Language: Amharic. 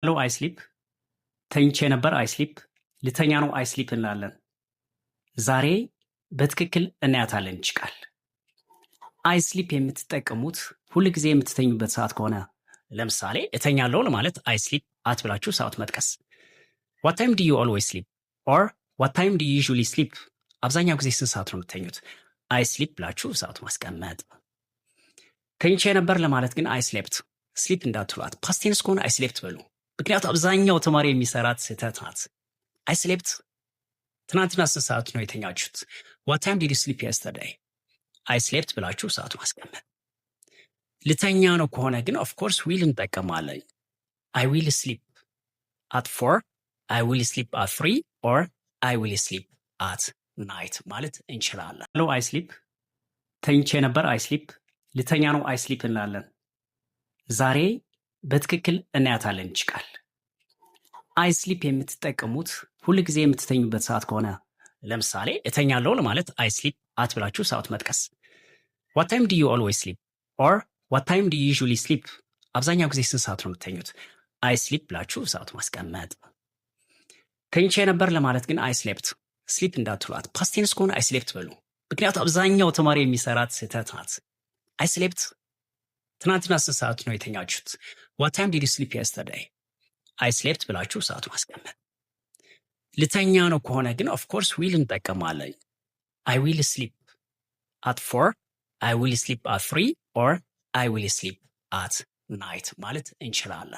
ሄሎ አይ ስሊፕ ተኝቼ ነበር አይ ስሊፕ ልተኛ ነው አይ ስሊፕ እንላለን። ዛሬ በትክክል እናያታለን ይህች ቃል። አይ ስሊፕ የምትጠቀሙት ሁል ጊዜ የምትተኙበት ሰዓት ከሆነ ለምሳሌ እተኛለሁ ለማለት አይ ስሊፕ አት ብላችሁ ሰዓት መጥቀስ። ዋት ታይም ዱ ዩ ኦልዌይስ ስሊፕ ኦር ዋት ታይም ዱ ዩ ዩዥዋሊ ስሊፕ፣ አብዛኛው ጊዜ ስንት ሰዓት ነው የምትተኙት? አይ ስሊፕ ብላችሁ ሰዓት ማስቀመጥ። ተኝቼ ነበር ለማለት ግን አይ ስሌፕት ስሊፕ እንዳትሏት። ፓስቴንስ ከሆነ አይ ስሌፕት በሉ። ምክንያቱም አብዛኛው ተማሪ የሚሰራት ስህተት ናት። አይ ስሌፕት ትናንትና ስንት ሰዓት ነው የተኛችሁት? ዋት ታይም ዲድ ዩ ስሊፕ የስተርዴይ? አይ ስሌፕት ብላችሁ ሰዓት ማስቀመጥ። ልተኛ ነው ከሆነ ግን ኦፍኮርስ ዊል እንጠቀማለን። አይ ዊል ስሊፕ አት 4፣ አይ ዊል ስሊፕ አት 3 ኦር አይ ዊል ስሊፕ አት ናይት ማለት እንችላለን። ሄሎ አይ ስሊፕ ተኝቼ ነበር አይ ስሊፕ ልተኛ ነው አይ ስሊፕ እንላለን። ዛሬ በትክክል እናያታለን ይህች ቃል። አይ ስሊፕ የምትጠቀሙት ሁል ጊዜ የምትተኙበት ሰዓት ከሆነ ለምሳሌ እተኛለሁ ለማለት አይ ስሊፕ አት ብላችሁ ሰዓት መጥቀስ። ዋት ታይም ዱ ዩ ኦልዌይስ ስሊፕ ኦር ዋት ታይም ዱ ዩ ዩዥዋሊ ስሊፕ፣ አብዛኛው ጊዜ ስንት ሰዓት ነው የምትተኙት? አይ ስሊፕ ብላችሁ ሰዓት ማስቀመጥ። ተኝቼ ነበር ለማለት ግን አይ ስሌፕት ስሊፕ እንዳትሏት። ፓስቴንስ ከሆነ አይ ስሌፕት በሉ። ምክንያቱም አብዛኛው ተማሪ የሚሰራት ስህተት ናት። አይ ስሌፕት ትናንትና ስንት ሰዓት ነው የተኛችሁት? ዋት ታይም ዲድ ዩ ስሊፕ የስተርዴይ? አይ ስሌፕት ብላችሁ ሰዓት ማስቀመጥ። ልተኛ ነው ከሆነ ግን ኦፍኮርስ ዊል እንጠቀማለን። አይ ዊል ስሊፕ አት 4፣ አይ ዊል ስሊፕ አት 3 ኦር አይ ዊል ስሊፕ አት ናይት ማለት እንችላለን።